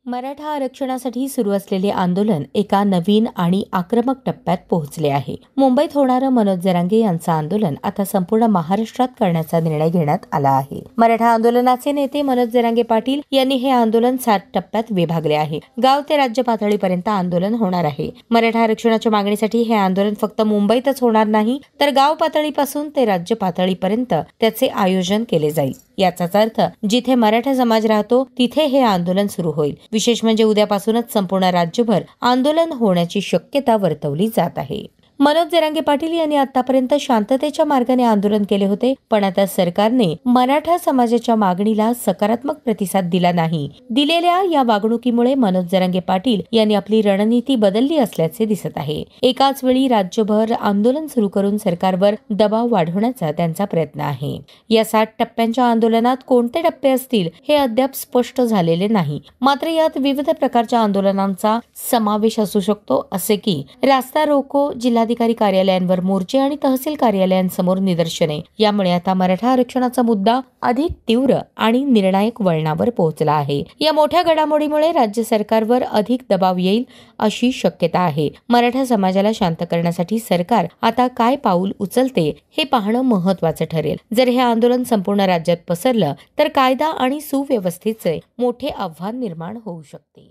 मराठा आरक्षणासाठी सुरू असलेले आंदोलन एका नवीन आणि आक्रमक टप्प्यात पोहोचले आहे. मुंबईत होणारं मनोज जरांगे यांचं आंदोलन आता संपूर्ण महाराष्ट्रात करण्याचा निर्णय घेण्यात आला आहे. मराठा आंदोलनाचे नेते मनोज जरांगे पाटील यांनी हे आंदोलन 7 टप्प्यात विभागले आहे. गाव ते राज्य पातळीपर्यंत आंदोलन होणार आहे. मराठा आरक्षणाच्या मागणीसाठी हे आंदोलन फक्त मुंबईतच होणार नाही, तर गाव पातळीपासून ते राज्य पातळीपर्यंत त्याचे आयोजन केले जाईल. याचाच अर्थ जिथे मराठा समाज राहतो तिथे हे आंदोलन सुरू होईल. विशेष म्हणजे उद्यापासूनच संपूर्ण राज्यभर आंदोलन होण्याची शक्यता वर्तवली जात आहे. मनोज जरांगे पाटील यांनी आतापर्यंत शांततेच्या मार्गाने आंदोलन केले होते, पण आता सरकारने मराठा समाजाच्या मागणीला सकारात्मक प्रतिसाद दिला नाही. दिलेल्या या वागणुकीमुळे मनोज जरांगे पाटील यांनी आपली रणनीती बदलली असल्याचे दिसत आहे. एकाच वेळी राज्यभर आंदोलन सुरू करून सरकारवर दबाव वाढवण्याचा त्यांचा प्रयत्न आहे. या 7 टप्प्यांच्या आंदोलनात कोणते टप्पे असतील हे अद्याप स्पष्ट झालेले नाही. मात्र यात विविध प्रकारच्या आंदोलनांचा समावेश असू शकतो, असे की रास्ता रोको, जिल्हाधिकारी कार्यालयांवर मोर्चे आणि तहसील कार्यालयांसमोर निदर्शने. यामुळे आता मराठा आरक्षणाचा मुद्दा अधिक तीव्र आणि निर्णायक वळणावर पोहोचला आहे. या मोठ्या घडामोडीमुळे राज्य सरकारवर अधिक दबाव येईल अशी शक्यता आहे. मराठा समाजाला शांत करण्यासाठी सरकार आता काय पाऊल उचलते हे पाहणं महत्त्वाचं ठरेल. जर हे आंदोलन संपूर्ण राज्यात पसरलं तर कायदा आणि सुव्यवस्थेचे मोठे आव्हान निर्माण होऊ शकते.